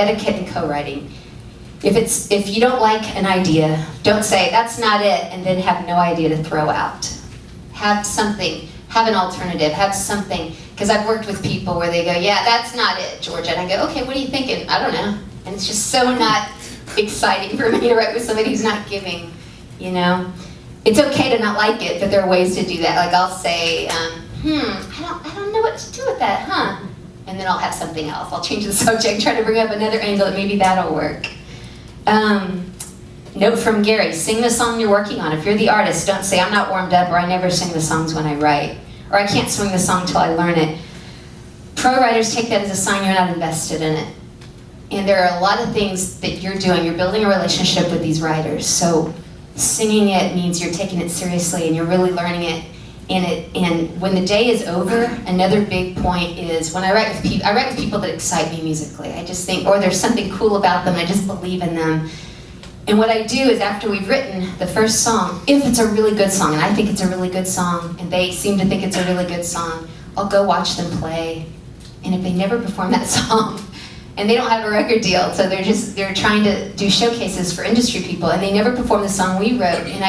etiquette in co-writing. If you don't like an idea, don't say, that's not it, and then have no idea to throw out. Have something, have an alternative, have something. Because I've worked with people where they go, yeah, that's not it, Georgia. And I go, okay, what are you thinking? I don't know. And it's just so not exciting for me to write with somebody who's not giving, you know? It's okay to not like it, but there are ways to do that. Like I'll say, I don't know what to do with that, huh? And then I'll have something else. I'll change the subject, try to bring up another angle, and maybe that'll work. Note from Gary, sing the song you're working on. If you're the artist, don't say, I'm not warmed up, or I never sing the songs when I write, or I can't swing the song till I learn it. Pro writers take that as a sign you're not invested in it. And there are a lot of things that you're doing. You're building a relationship with these writers. So singing it means you're taking it seriously and you're really learning it. And when the day is over, another big point is when I write with people that excite me musically. I just think, or there's something cool about them, I just believe in them. And what I do is after we've written the first song, if it's a really good song, and I think it's a really good song, and they seem to think it's a really good song, I'll go watch them play. And if they never perform that song, and they don't have a record deal, so they're trying to do showcases for industry people, and they never perform the song we wrote, and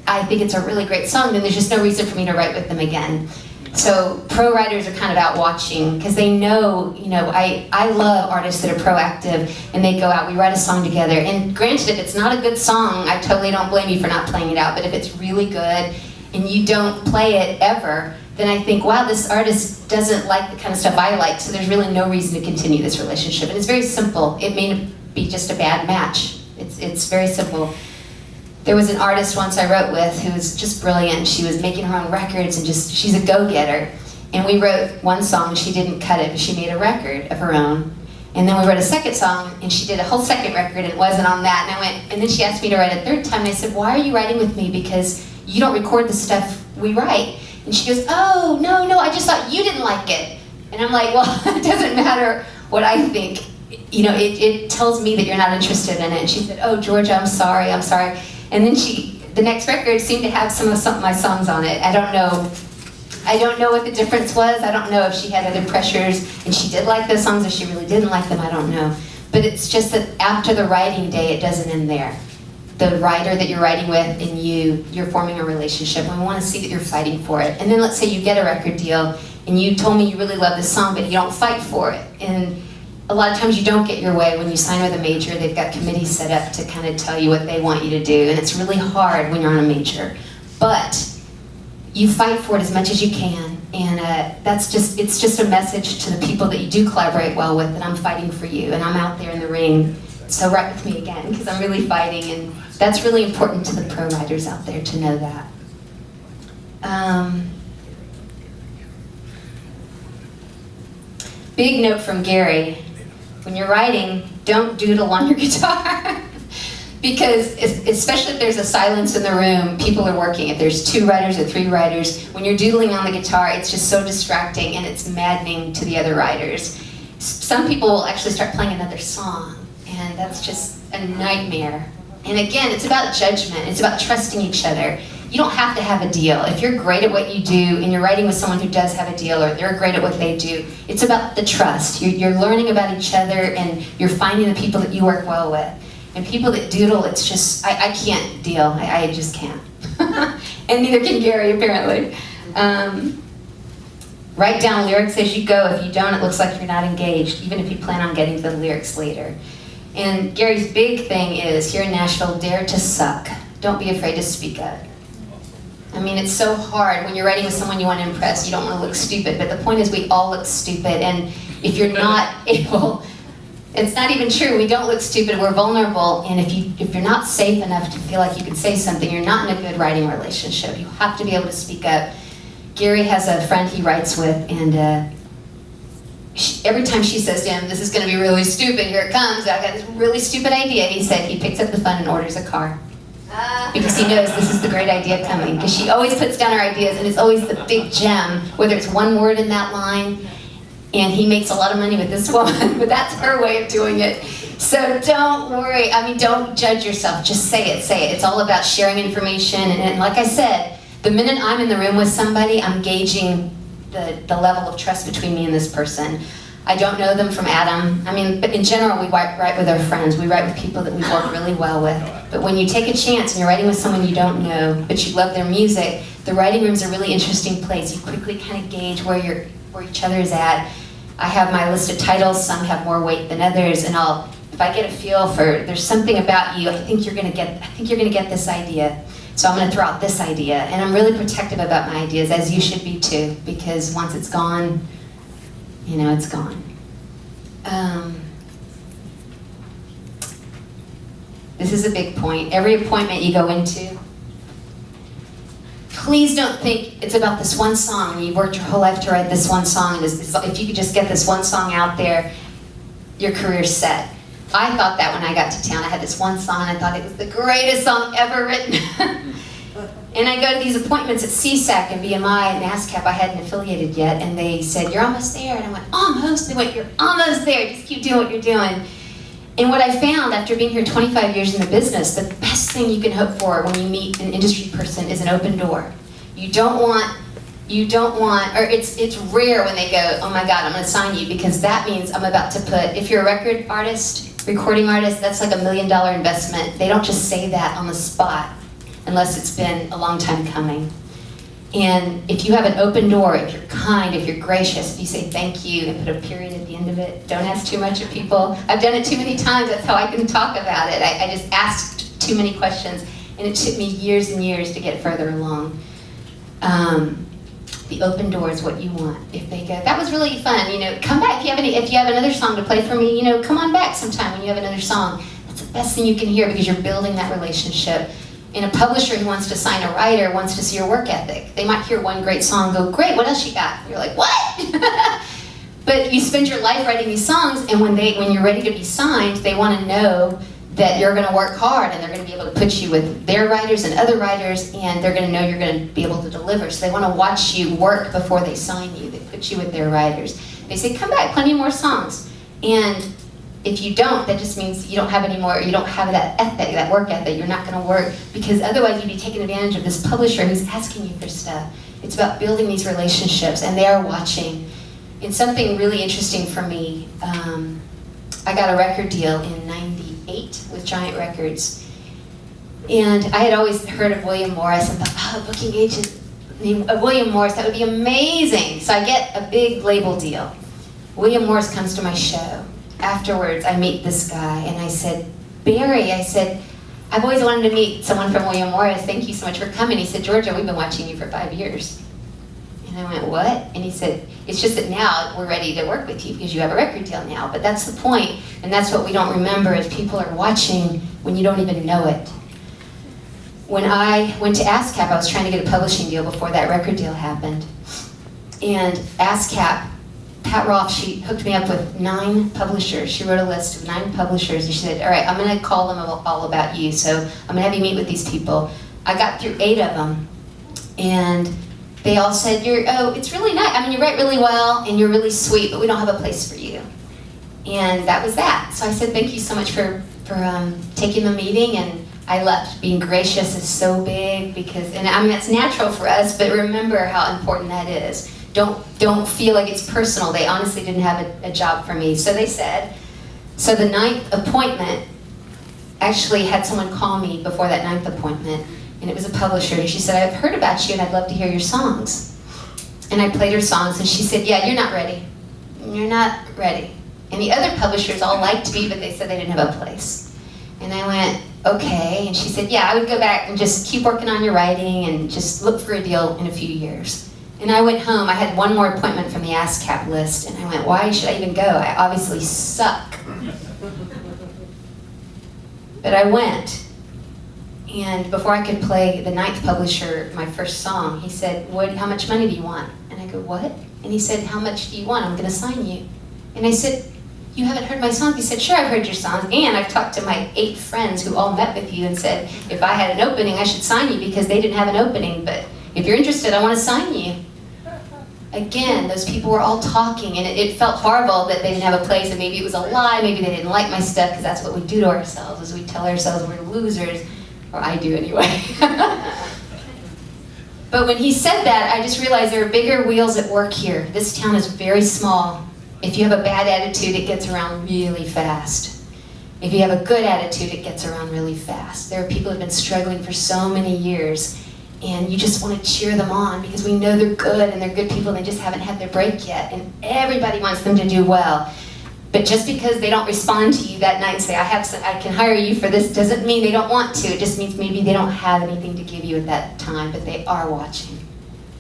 I think it's a really great song, then there's just no reason for me to write with them again. So pro writers are kind of out watching, because they know, I love artists that are proactive, and they go out, we write a song together, and granted, if it's not a good song, I totally don't blame you for not playing it out, but if it's really good, and you don't play it ever, then I think, wow, this artist doesn't like the kind of stuff I like, so there's really no reason to continue this relationship. And it's very simple. It may be just a bad match. It's very simple. There was an artist once I wrote with who was just brilliant. She was making her own records and she's a go-getter. And we wrote one song, she didn't cut it, but she made a record of her own. And then we wrote a second song, and she did a whole second record, and it wasn't on that. And then she asked me to write a third time, and I said, why are you writing with me? Because you don't record the stuff we write. And she goes, oh, no, I just thought you didn't like it. And I'm like, well, it doesn't matter what I think. It tells me that you're not interested in it. And she said, oh, Georgia, I'm sorry. And then the next record seemed to have some of my songs on it. I don't know what the difference was. I don't know if she had other pressures and she did like those songs or she really didn't like them. I don't know. But it's just that after the writing day, it doesn't end there. The writer that you're writing with and you're forming a relationship, and we want to see that you're fighting for it. And then let's say you get a record deal and you told me you really love this song, but you don't fight for it. And a lot of times you don't get your way. When you sign with a major, they've got committees set up to kind of tell you what they want you to do, and it's really hard when you're on a major. But you fight for it as much as you can, and it's just a message to the people that you do collaborate well with, that I'm fighting for you, and I'm out there in the ring. So write with me again, because I'm really fighting, and that's really important to the pro writers out there to know that. Big note from Gary, when you're writing, don't doodle on your guitar. Because especially if there's a silence in the room, people are working. If there's 2 writers or 3 writers, when you're doodling on the guitar, it's just so distracting and it's maddening to the other writers. Some people will actually start playing another song, and that's just a nightmare. And again, it's about judgment. It's about trusting each other. You don't have to have a deal. If you're great at what you do and you're writing with someone who does have a deal, or they're great at what they do, it's about the trust. You're learning about each other, and you're finding the people that you work well with. And people that doodle, it's just, I can't deal. I just can't. And neither can Gary, apparently. Write down lyrics as you go. If you don't, it looks like you're not engaged, even if you plan on getting to the lyrics later. And Gary's big thing is, here in Nashville, dare to suck. Don't be afraid to speak up. I mean, it's so hard when you're writing with someone you want to impress. You don't want to look stupid, but the point is we all look stupid, and if you're not able, it's not even true. We don't look stupid, we're vulnerable, and if you're not safe enough to feel like you can say something, you're not in a good writing relationship. You have to be able to speak up. Gary has a friend he writes with, and every time she says to him, this is going to be really stupid, here it comes, I've got this really stupid idea, he said he picks up the phone and orders a car. Because he knows this is the great idea coming. Because she always puts down her ideas, and it's always the big gem, whether it's one word in that line, and he makes a lot of money with this one, but that's her way of doing it. So don't worry, don't judge yourself, just say it. It's all about sharing information, and like I said, the minute I'm in the room with somebody, I'm gauging the level of trust between me and this person. I don't know them from Adam. I mean, but in general, we write with our friends. We write with people that we work really well with. But when you take a chance and you're writing with someone you don't know, but you love their music, the writing room's a really interesting place. You quickly kind of gauge where each other is at. I have my list of titles. Some have more weight than others, and if I get a feel for there's something about you, I think you're gonna get this idea. So I'm gonna throw out this idea, and I'm really protective about my ideas, as you should be too, because once it's gone, you know, it's gone. This is a big point. Every appointment you go into, please don't think it's about this one song, and you've worked your whole life to write this one song, and if you could just get this one song out there, your career's set. I thought that when I got to town. I had this one song, and I thought it was the greatest song ever written. And I go to these appointments at CSAC and BMI and ASCAP. I hadn't affiliated yet, and they said, "You're almost there." And I went, "Almost?" They went, "You're almost there. Just keep doing what you're doing." And what I found after being here 25 years in the business, the best thing you can hope for when you meet an industry person is an open door. You don't want, or it's rare when they go, "Oh my God, I'm going to sign you," because that means I'm about to put, if you're a record artist, recording artist, that's like $1 million investment. They don't just say that on the spot unless it's been a long time coming. And if you have an open door, if you're kind, if you're gracious, if you say thank you and put a period at the end of it, don't ask too much of people. I've done it too many times, that's how I can talk about it. I just asked too many questions, and it took me years and years to get further along. The open door is what you want. If they go, "That was really fun, you know, come back. If you have another song to play for me, you know, come on back sometime when you have another song." That's the best thing you can hear, because you're building that relationship. And a publisher who wants to sign a writer wants to see your work ethic. They might hear one great song and go, "Great, what else you got?" You're like, "What?" But you spend your life writing these songs, and when you're ready to be signed, they want to know that you're going to work hard, and they're going to be able to put you with their writers and other writers, and they're going to know you're going to be able to deliver. So they want to watch you work before they sign you. They put you with their writers. They say, "Come back, plenty more songs." And if you don't, that just means you don't have any more, you don't have that ethic, that work ethic. You're not going to work, because otherwise you'd be taking advantage of this publisher who's asking you for stuff. It's about building these relationships, and they are watching. And something really interesting for me, I got a record deal in '98 with Giant Records. And I had always heard of William Morris and thought, booking agent of William Morris, that would be amazing. So I get a big label deal. William Morris comes to my show. Afterwards, I meet this guy, and I said, "Barry," I said, "I've always wanted to meet someone from William Morris. Thank you so much for coming." He said, "Georgia, we've been watching you for 5 years. And I went, "What?" And he said, "It's just that now we're ready to work with you because you have a record deal now." But that's the point, and that's what we don't remember, is people are watching when you don't even know it. When I went to ASCAP, I was trying to get a publishing deal before that record deal happened. And ASCAP, Pat Rolfe, she hooked me up with 9 publishers. She wrote a list of 9 publishers, and she said, "All right, I'm going to call them all about you. So I'm going to have you meet with these people." I got through 8 of them, and they all said, "It's really nice. I mean, you write really well, and you're really sweet, but we don't have a place for you." And that was that. So I said, "Thank you so much for taking the meeting," and I left. Being gracious is so big, because, and I mean, that's natural for us, but remember how important that is. Don't feel like it's personal. They honestly didn't have a job for me. So they said, so the 9th appointment, actually had someone call me before that 9th appointment, and it was a publisher, and she said, "I've heard about you, and I'd love to hear your songs." And I played her songs, and she said, "Yeah, you're not ready. You're not ready." And the other publishers all liked me, but they said they didn't have a place. And I went, "Okay." And she said, "Yeah, I would go back and just keep working on your writing and just look for a deal in a few years." And I went home. I had one more appointment from the ASCAP list, and I went, "Why should I even go? I obviously suck." But I went. And before I could play the 9th publisher my first song, he said, "How much money do you want?" And I go, "What?" And he said, "How much do you want? I'm going to sign you." And I said, "You haven't heard my songs?" He said, "Sure, I've heard your songs, and I've talked to my 8 friends who all met with you and said, if I had an opening, I should sign you because they didn't have an opening, but if you're interested, I want to sign you." Again, those people were all talking, and it felt horrible that they didn't have a place, and maybe it was a lie, maybe they didn't like my stuff, because that's what we do to ourselves, is we tell ourselves we're losers, or I do anyway. But when he said that, I just realized there are bigger wheels at work here. This town is very small. If you have a bad attitude, it gets around really fast. If you have a good attitude, it gets around really fast. There are people who have been struggling for so many years, and you just want to cheer them on because we know they're good and they're good people and they just haven't had their break yet, and everybody wants them to do well. But just because they don't respond to you that night and say, I can hire you for this, doesn't mean they don't want to. It just means maybe they don't have anything to give you at that time, but they are watching.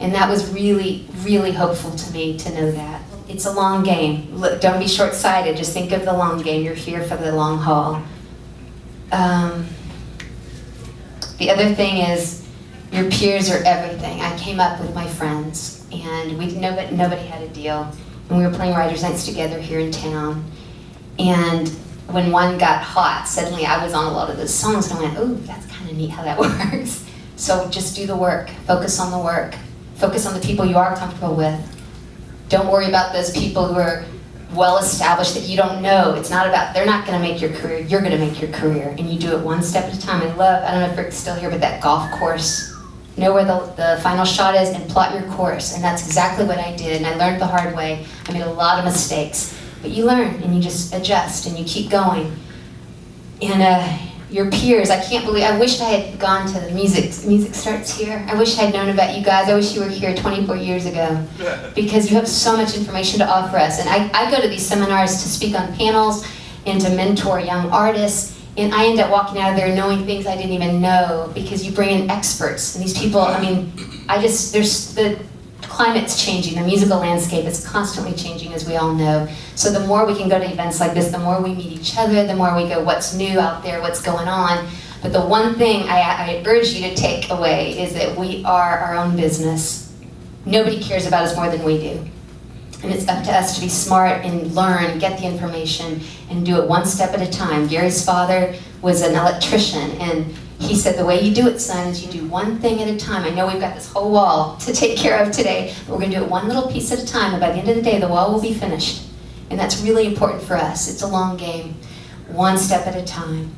And that was really, really hopeful to me to know that. It's a long game. Look, don't be short-sighted. Just think of the long game. You're here for the long haul. The other thing is, your peers are everything. I came up with my friends, and nobody had a deal. And we were playing writers' nights together here in town. And when one got hot, suddenly I was on a lot of those songs, and I went, oh, that's kind of neat how that works. So just do the work. Focus on the work. Focus on the people you are comfortable with. Don't worry about those people who are well-established that you don't know. It's not about, they're not going to make your career, you're going to make your career. And you do it one step at a time. I don't know if Rick's still here, but that golf course. Know where the final shot is and plot your course. And that's exactly what I did, and I learned the hard way. I made a lot of mistakes. But you learn, and you just adjust, and you keep going. And your peers, I wish I had gone to the Music Starts Here. I wish I had known about you guys. I wish you were here 24 years ago. Because you have so much information to offer us. And I go to these seminars to speak on panels and to mentor young artists. And I end up walking out of there knowing things I didn't even know, because you bring in experts. And these people, the climate's changing. The musical landscape is constantly changing, as we all know. So the more we can go to events like this, the more we meet each other, the more we go, what's new out there, what's going on. But the one thing I urge you to take away is that we are our own business. Nobody cares about us more than we do. And it's up to us to be smart and learn, get the information, and do it one step at a time. Gary's father was an electrician, and he said, the way you do it, son, is you do one thing at a time. I know we've got this whole wall to take care of today, but we're going to do it one little piece at a time, and by the end of the day, the wall will be finished. And that's really important for us. It's a long game, one step at a time.